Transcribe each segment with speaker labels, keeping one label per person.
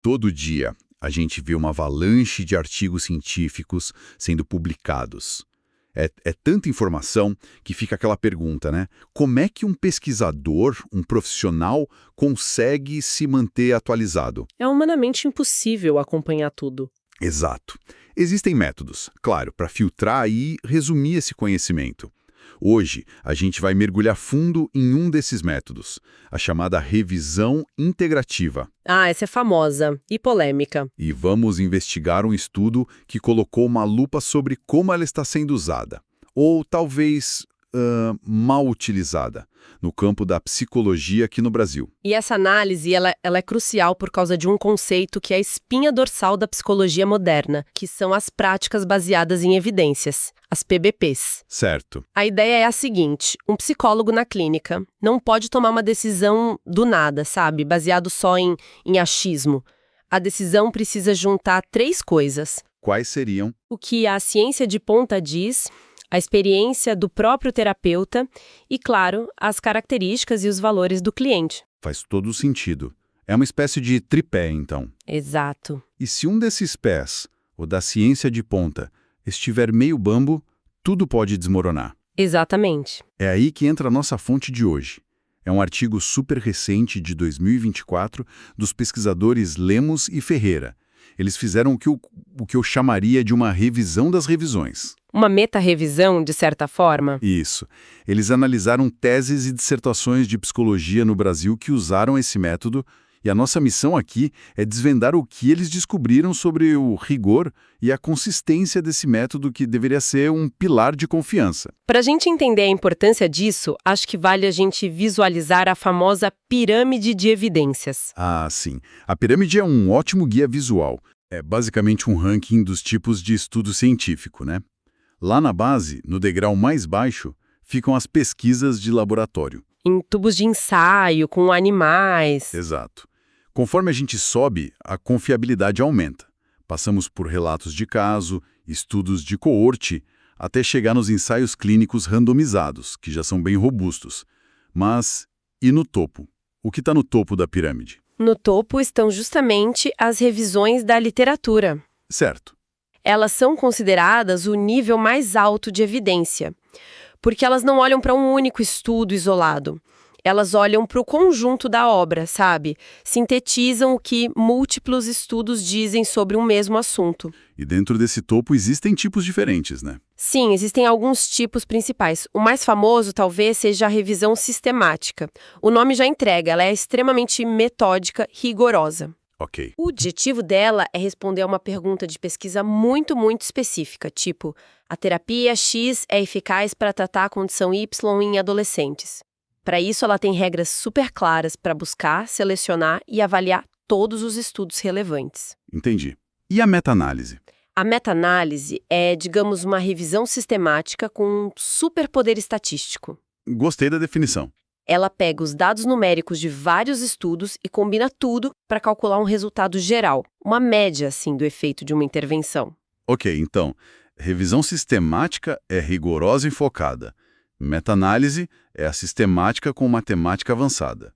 Speaker 1: Todo dia a gente vê uma avalanche de artigos científicos sendo publicados. É tanta informação que fica aquela pergunta, né? Como é que um pesquisador, um profissional, consegue se manter atualizado?
Speaker 2: É humanamente impossível acompanhar tudo.
Speaker 1: Exato. Existem métodos, claro, para filtrar e resumir esse conhecimento. Hoje, a gente vai mergulhar fundo em um desses métodos, a chamada revisão integrativa.
Speaker 2: Ah, essa é famosa e polêmica.
Speaker 1: E vamos investigar um estudo que colocou uma lupa sobre como ela está sendo usada, ou talvez mal utilizada, no campo da psicologia aqui no Brasil.
Speaker 2: E essa análise, ela é crucial por causa de um conceito que é a espinha dorsal da psicologia moderna, que são as práticas baseadas em evidências, as PBPs.
Speaker 1: Certo.
Speaker 2: A ideia é a seguinte: um psicólogo na clínica não pode tomar uma decisão do nada, sabe? Baseado só em achismo. A decisão precisa juntar 3 coisas.
Speaker 1: Quais seriam?
Speaker 2: O que a ciência de ponta diz, a experiência do próprio terapeuta e, claro, as características e os valores do cliente.
Speaker 1: Faz todo sentido. É uma espécie de tripé, então.
Speaker 2: Exato.
Speaker 1: E se um desses pés, o da ciência de ponta, estiver meio bambo, tudo pode desmoronar.
Speaker 2: Exatamente.
Speaker 1: É aí que entra a nossa fonte de hoje. É um artigo super recente de 2024 dos pesquisadores Lemos e Ferreira. Eles fizeram o que eu chamaria de uma revisão das revisões.
Speaker 2: Uma meta-revisão, de certa forma?
Speaker 1: Isso. Eles analisaram teses e dissertações de psicologia no Brasil que usaram esse método, e a nossa missão aqui é desvendar o que eles descobriram sobre o rigor e a consistência desse método que deveria ser um pilar de confiança.
Speaker 2: Para a gente entender a importância disso, acho que vale a gente visualizar a famosa pirâmide de evidências.
Speaker 1: Ah, sim. A pirâmide é um ótimo guia visual. É basicamente um ranking dos tipos de estudo científico, né? Lá na base, no degrau mais baixo, ficam as pesquisas de laboratório.
Speaker 2: Em tubos de ensaio, com animais.
Speaker 1: Exato. Conforme a gente sobe, a confiabilidade aumenta. Passamos por relatos de caso, estudos de coorte, até chegar nos ensaios clínicos randomizados, que já são bem robustos. Mas, e no topo? O que está no topo da pirâmide?
Speaker 2: No topo estão justamente as revisões da literatura.
Speaker 1: Certo.
Speaker 2: Elas são consideradas o nível mais alto de evidência, porque elas não olham para um único estudo isolado. Elas olham para o conjunto da obra, sabe? Sintetizam o que múltiplos estudos dizem sobre um mesmo assunto.
Speaker 1: E dentro desse topo existem tipos diferentes, né?
Speaker 2: Sim, existem alguns tipos principais. O mais famoso talvez seja a revisão sistemática. O nome já entrega, ela é extremamente metódica, rigorosa.
Speaker 1: Ok.
Speaker 2: O objetivo dela é responder a uma pergunta de pesquisa muito, muito específica, tipo, a terapia X é eficaz para tratar a condição Y em adolescentes. Para isso, ela tem regras super claras para buscar, selecionar e avaliar todos os estudos relevantes.
Speaker 1: Entendi. E a meta-análise?
Speaker 2: A meta-análise é, digamos, uma revisão sistemática com um superpoder estatístico.
Speaker 1: Gostei da definição.
Speaker 2: Ela pega os dados numéricos de vários estudos e combina tudo para calcular um resultado geral, uma média, assim, do efeito de uma intervenção.
Speaker 1: Ok, então, revisão sistemática é rigorosa e focada. Meta-análise é a sistemática com matemática avançada.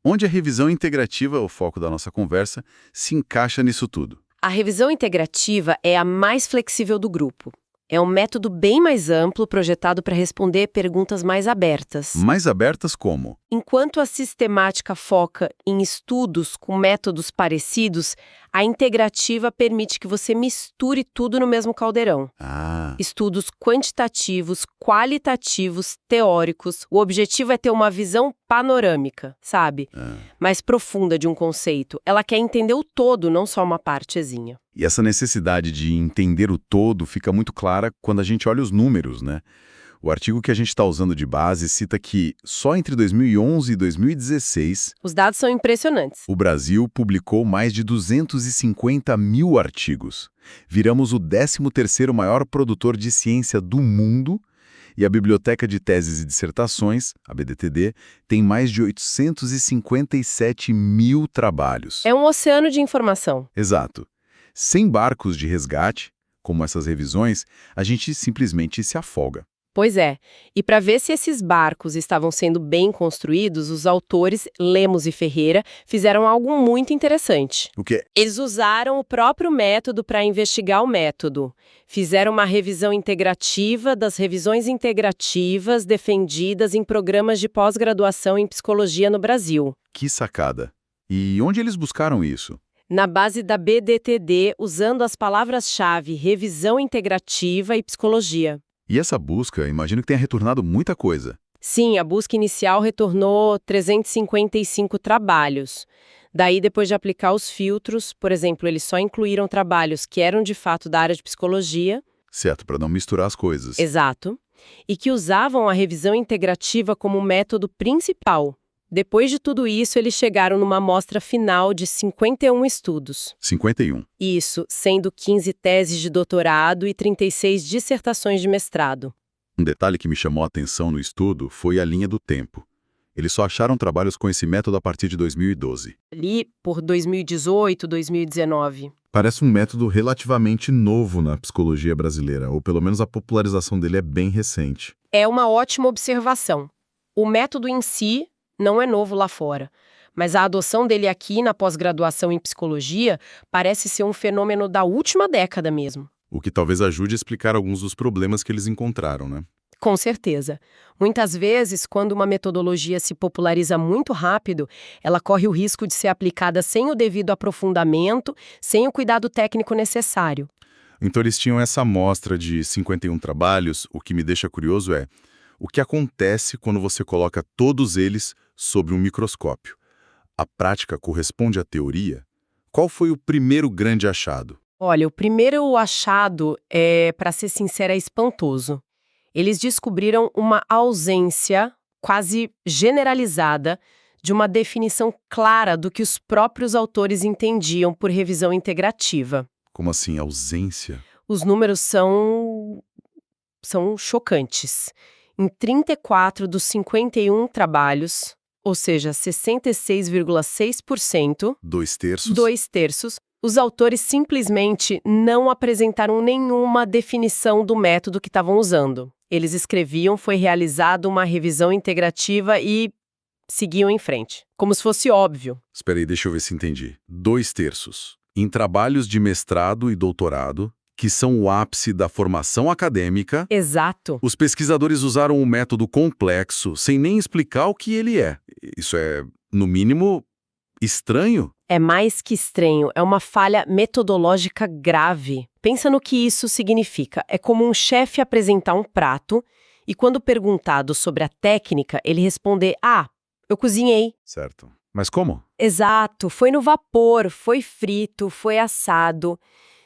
Speaker 1: Onde a revisão integrativa, o foco da nossa conversa, se encaixa nisso tudo?
Speaker 2: A revisão integrativa é a mais flexível do grupo. É um método bem mais amplo, projetado para responder perguntas mais abertas.
Speaker 1: Mais abertas como?
Speaker 2: Enquanto a sistemática foca em estudos com métodos parecidos, a integrativa permite que você misture tudo no mesmo caldeirão.
Speaker 1: Ah,
Speaker 2: Estudos quantitativos, qualitativos, teóricos. O objetivo é ter uma visão panorâmica, sabe? Mais profunda de um conceito. Ela quer entender o todo, não só uma partezinha.
Speaker 1: e essa necessidade de entender o todo fica muito clara quando a gente olha os números, né? O artigo que a gente está usando de base cita que, só entre 2011 e 2016,
Speaker 2: Os dados são impressionantes.
Speaker 1: o Brasil publicou mais de 250 mil artigos. Viramos o 13º maior produtor de ciência do mundo e a Biblioteca de Teses e Dissertações, a BDTD, tem mais de 857 mil trabalhos.
Speaker 2: É um oceano de informação.
Speaker 1: Exato. Sem barcos de resgate, como essas revisões, a gente simplesmente se afoga.
Speaker 2: Pois é. E para ver se esses barcos estavam sendo bem construídos, os autores Lemos e Ferreira fizeram algo muito interessante.
Speaker 1: O quê?
Speaker 2: Eles usaram o próprio método para investigar o método. Fizeram uma revisão integrativa das revisões integrativas defendidas em programas de pós-graduação em psicologia no Brasil.
Speaker 1: Que sacada. E onde eles buscaram isso?
Speaker 2: Na base da BDTD, usando as palavras-chave revisão integrativa e psicologia.
Speaker 1: E essa busca, imagino que tenha retornado muita coisa.
Speaker 2: Sim, a busca inicial retornou 355 trabalhos. Daí, depois de aplicar os filtros, por exemplo, eles só incluíram trabalhos que eram de fato da área de psicologia.
Speaker 1: Certo, para não misturar as coisas.
Speaker 2: Exato. E que usavam a revisão integrativa como método principal. Depois de tudo isso, eles chegaram numa amostra final de 51 estudos.
Speaker 1: 51.
Speaker 2: Isso, sendo 15 teses de doutorado e 36 dissertações de mestrado.
Speaker 1: Um detalhe que me chamou a atenção no estudo foi a linha do tempo. Eles só acharam trabalhos com esse método a partir de 2012.
Speaker 2: Ali por 2018, 2019.
Speaker 3: Parece um método relativamente novo na psicologia brasileira, ou pelo menos a popularização dele é bem recente.
Speaker 2: É uma ótima observação. O método em si não é novo lá fora, mas a adoção dele aqui na pós-graduação em psicologia parece ser um fenômeno da última década mesmo.
Speaker 3: O que talvez ajude a explicar alguns dos problemas que eles encontraram, né?
Speaker 2: Com certeza. Muitas vezes, quando uma metodologia se populariza muito rápido, ela corre o risco de ser aplicada sem o devido aprofundamento, sem o cuidado técnico necessário.
Speaker 3: Então eles tinham essa amostra de 51 trabalhos. O que me deixa curioso é o que acontece quando você coloca todos eles sob um microscópio. A prática corresponde à teoria? Qual foi o primeiro grande achado?
Speaker 2: Olha, o primeiro achado para ser sincera, é espantoso. Eles descobriram uma ausência quase generalizada de uma definição clara do que os próprios autores entendiam por revisão integrativa.
Speaker 3: Como assim, ausência?
Speaker 2: Os números são chocantes. Em 34 dos 51 trabalhos, ou seja, 66,6%,
Speaker 3: 2/3?
Speaker 2: 2/3, os autores simplesmente não apresentaram nenhuma definição do método que estavam usando. Eles escreviam, foi realizada uma revisão integrativa e seguiam em frente, como se fosse óbvio.
Speaker 3: Espera aí, deixa eu ver se entendi. 2/3. Em trabalhos de mestrado e doutorado, que são o ápice da formação acadêmica,
Speaker 2: Exato.
Speaker 3: os pesquisadores usaram um método complexo sem nem explicar o que ele é. Isso é, no mínimo, estranho.
Speaker 2: É mais que estranho, é uma falha metodológica grave. Pensa no que isso significa. É como um chefe apresentar um prato e, quando perguntado sobre a técnica, ele responder: "Ah, eu cozinhei."
Speaker 3: Certo. Mas como?
Speaker 2: Exato, foi no vapor, foi frito, foi assado.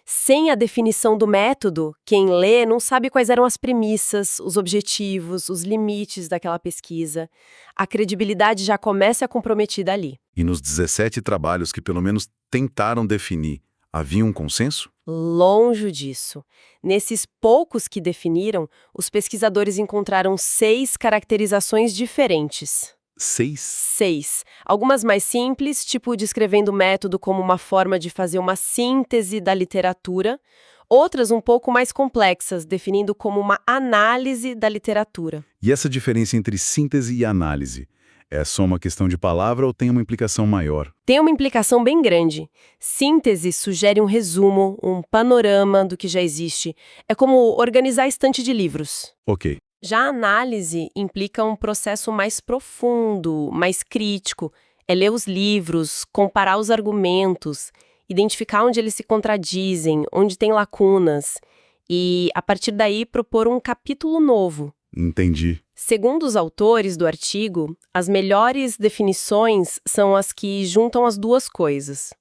Speaker 2: Sem a definição do método, quem lê não sabe quais eram as premissas, os objetivos, os limites daquela pesquisa. A credibilidade já começa comprometida ali.
Speaker 3: E nos 17 trabalhos que pelo menos tentaram definir, havia um consenso?
Speaker 2: Longe disso. Nesses poucos que definiram, os pesquisadores encontraram 6 caracterizações diferentes.
Speaker 3: 6?
Speaker 2: 6. Algumas mais simples, tipo descrevendo o método como uma forma de fazer uma síntese da literatura. Outras um pouco mais complexas, definindo como uma análise da literatura.
Speaker 3: E essa diferença entre síntese e análise? É só uma questão de palavra ou tem uma implicação maior?
Speaker 2: Tem uma implicação bem grande. Síntese sugere um resumo, um panorama do que já existe. É como organizar a estante de livros.
Speaker 3: Ok.
Speaker 2: Já a análise implica um processo mais profundo, mais crítico. É ler os livros, comparar os argumentos, identificar onde eles se contradizem, onde tem lacunas, e, a partir daí, propor um capítulo novo.
Speaker 3: Entendi.
Speaker 2: Segundo os autores do artigo, as melhores definições são as que juntam as duas coisas: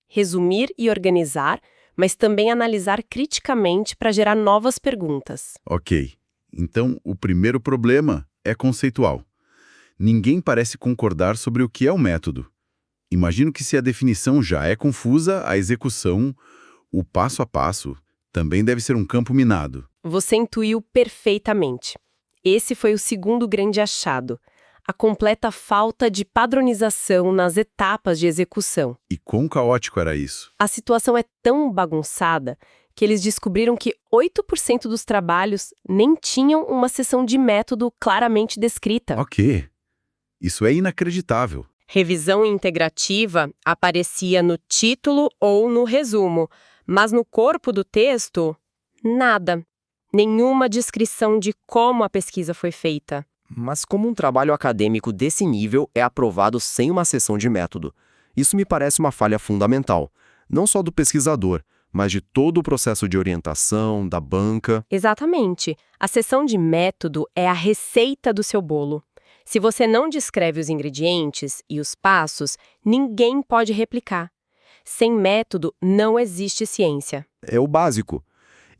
Speaker 2: resumir e organizar, mas também analisar criticamente para gerar novas perguntas.
Speaker 3: Ok. Então, o primeiro problema é conceitual. Ninguém parece concordar sobre o que é o método. Imagino que se a definição já é confusa, a execução, o passo a passo, também deve ser um campo minado.
Speaker 2: Você intuiu perfeitamente. Esse foi o segundo grande achado: a completa falta de padronização nas etapas de execução.
Speaker 3: E quão caótico era isso?
Speaker 2: A situação é tão bagunçada que eles descobriram que 8% dos trabalhos nem tinham uma seção de método claramente descrita.
Speaker 3: Ok. Isso é inacreditável.
Speaker 2: Revisão integrativa aparecia no título ou no resumo, mas no corpo do texto, nada. Nenhuma descrição de como a pesquisa foi feita.
Speaker 4: Mas como um trabalho acadêmico desse nível é aprovado sem uma seção de método? Isso me parece uma falha fundamental, não só do pesquisador, mas de todo o processo de orientação, da banca.
Speaker 2: Exatamente. A seção de método é a receita do seu bolo. Se você não descreve os ingredientes e os passos, ninguém pode replicar. Sem método, não existe ciência.
Speaker 4: É o básico.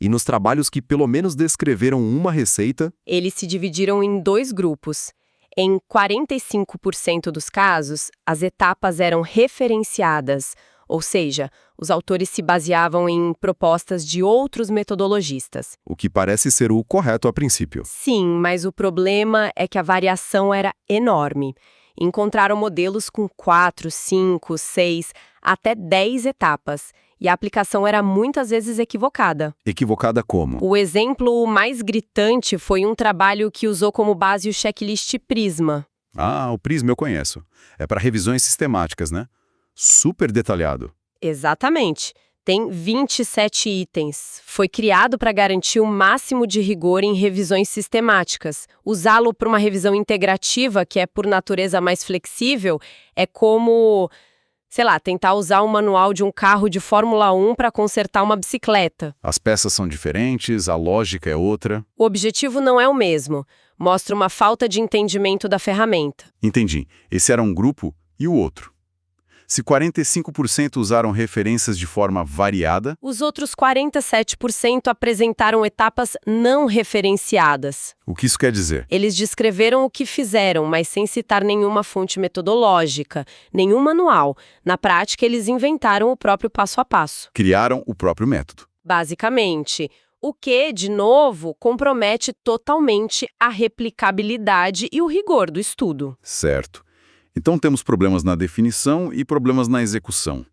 Speaker 4: E nos trabalhos que pelo menos descreveram uma receita,
Speaker 2: Eles se dividiram em 2 grupos. Em 45% dos casos, as etapas eram referenciadas, ou seja, os autores se baseavam em propostas de outros metodologistas.
Speaker 4: o que parece ser o correto a princípio.
Speaker 2: Sim, mas o problema é que a variação era enorme. Encontraram modelos com 4, 5, 6, até 10 etapas, e a aplicação era muitas vezes equivocada.
Speaker 4: Equivocada como?
Speaker 2: O exemplo mais gritante foi um trabalho que usou como base o checklist Prisma.
Speaker 3: Ah, o Prisma eu conheço. É para revisões sistemáticas, né? Super detalhado.
Speaker 2: Exatamente. Tem 27 itens. Foi criado para garantir o máximo de rigor em revisões sistemáticas. Usá-lo para uma revisão integrativa, que é por natureza mais flexível, é como, sei lá, tentar usar um manual de um carro de Fórmula 1 para consertar uma bicicleta.
Speaker 3: As peças são diferentes, a lógica é outra.
Speaker 2: O objetivo não é o mesmo. Mostra uma falta de entendimento da ferramenta.
Speaker 3: Entendi. Esse era um grupo e o outro. Se 45% usaram referências de forma variada,
Speaker 2: Os outros 47% apresentaram etapas não referenciadas.
Speaker 3: o que isso quer dizer?
Speaker 2: Eles descreveram o que fizeram, mas sem citar nenhuma fonte metodológica, nenhum manual. Na prática, eles inventaram o próprio passo a passo.
Speaker 3: Criaram o próprio método.
Speaker 2: Basicamente, o que, de novo, compromete totalmente a replicabilidade e o rigor do estudo.
Speaker 3: Certo. Então temos problemas na definição e problemas na execução.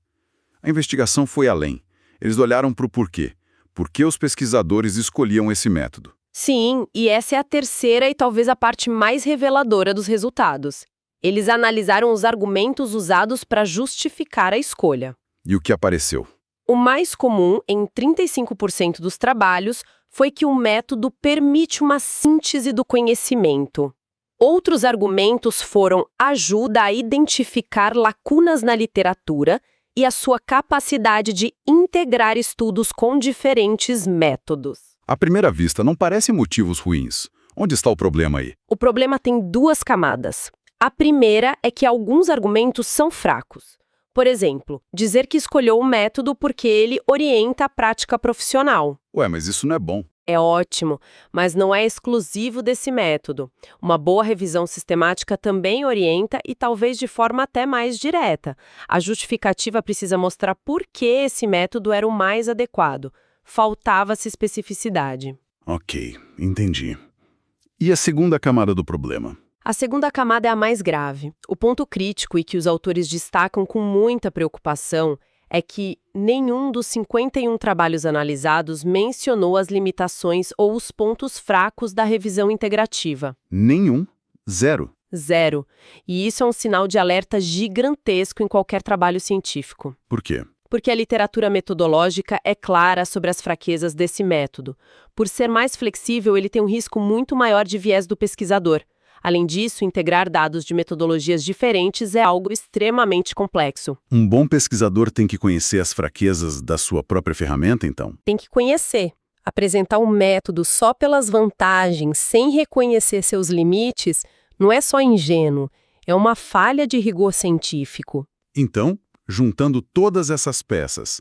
Speaker 3: A investigação foi além. Eles olharam para o porquê. Por que os pesquisadores escolhiam esse método?
Speaker 2: Sim, e essa é a terceira e talvez a parte mais reveladora dos resultados. Eles analisaram os argumentos usados para justificar a escolha.
Speaker 3: E o que apareceu?
Speaker 2: O mais comum, em 35% dos trabalhos, foi que o método permite uma síntese do conhecimento. Outros argumentos foram ajuda a identificar lacunas na literatura e a sua capacidade de integrar estudos com diferentes métodos.
Speaker 3: À primeira vista, não parecem motivos ruins. Onde está o problema aí?
Speaker 2: O problema tem 2 camadas. A primeira é que alguns argumentos são fracos. Por exemplo, dizer que escolheu o método porque ele orienta a prática profissional.
Speaker 3: Ué, mas isso não é bom.
Speaker 2: É ótimo, mas não é exclusivo desse método. Uma boa revisão sistemática também orienta e talvez de forma até mais direta. A justificativa precisa mostrar por que esse método era o mais adequado. Faltava-se especificidade.
Speaker 3: Ok, entendi. E a segunda camada do problema?
Speaker 2: A segunda camada é a mais grave. O ponto crítico e que os autores destacam com muita preocupação é que nenhum dos 51 trabalhos analisados mencionou as limitações ou os pontos fracos da revisão integrativa.
Speaker 3: Nenhum. Zero.
Speaker 2: Zero. E isso é um sinal de alerta gigantesco em qualquer trabalho científico.
Speaker 3: Por quê?
Speaker 2: Porque a literatura metodológica é clara sobre as fraquezas desse método. Por ser mais flexível, ele tem um risco muito maior de viés do pesquisador. Além disso, integrar dados de metodologias diferentes é algo extremamente complexo.
Speaker 3: Um bom pesquisador tem que conhecer as fraquezas da sua própria ferramenta, então?
Speaker 2: Tem que conhecer. Apresentar um método só pelas vantagens, sem reconhecer seus limites, não é só ingênuo, é uma falha de rigor científico.
Speaker 3: Então, juntando todas essas peças,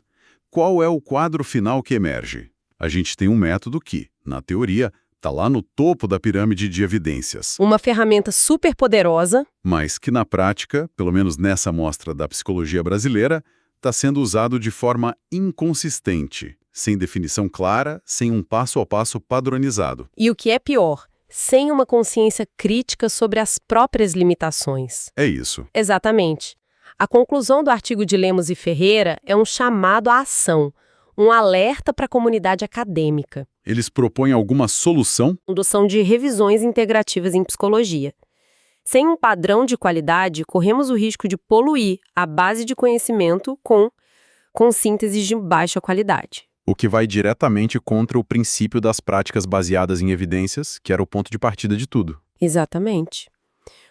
Speaker 3: qual é o quadro final que emerge? A gente tem um método que, na teoria, está lá no topo da pirâmide de evidências,
Speaker 2: Uma ferramenta super poderosa,
Speaker 3: mas que na prática, pelo menos nessa amostra da psicologia brasileira, está sendo usado de forma inconsistente, sem definição clara, sem um passo a passo padronizado.
Speaker 2: e o que é pior, sem uma consciência crítica sobre as próprias limitações.
Speaker 3: É isso.
Speaker 2: Exatamente. A conclusão do artigo de Lemos e Ferreira é um chamado à ação. um alerta para a comunidade acadêmica.
Speaker 1: Eles propõem alguma solução?
Speaker 2: Adoção de revisões integrativas em psicologia. Sem um padrão de qualidade, corremos o risco de poluir a base de conhecimento com sínteses de baixa qualidade.
Speaker 1: O que vai diretamente contra o princípio das práticas baseadas em evidências, que era o ponto de partida de tudo.
Speaker 2: Exatamente.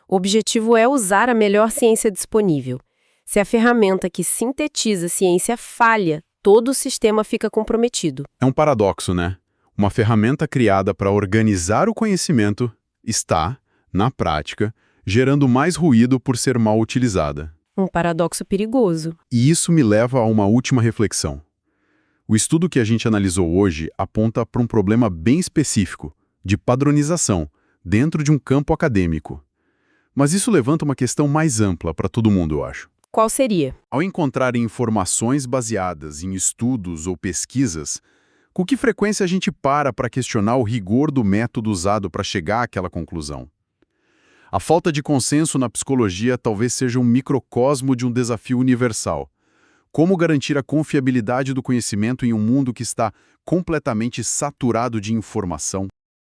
Speaker 2: O objetivo é usar a melhor ciência disponível. Se a ferramenta que sintetiza a ciência falha, todo o sistema fica comprometido.
Speaker 1: É um paradoxo, né? Uma ferramenta criada para organizar o conhecimento está, na prática, gerando mais ruído por ser mal utilizada.
Speaker 2: Um paradoxo perigoso.
Speaker 1: E isso me leva a uma última reflexão. O estudo que a gente analisou hoje aponta para um problema bem específico, de padronização, dentro de um campo acadêmico. Mas isso levanta uma questão mais ampla para todo mundo, eu acho.
Speaker 2: Qual seria?
Speaker 1: Ao encontrar informações baseadas em estudos ou pesquisas, com que frequência a gente para questionar o rigor do método usado para chegar àquela conclusão? A falta de consenso na psicologia talvez seja um microcosmo de um desafio universal. Como garantir a confiabilidade do conhecimento em um mundo que está completamente saturado de informação?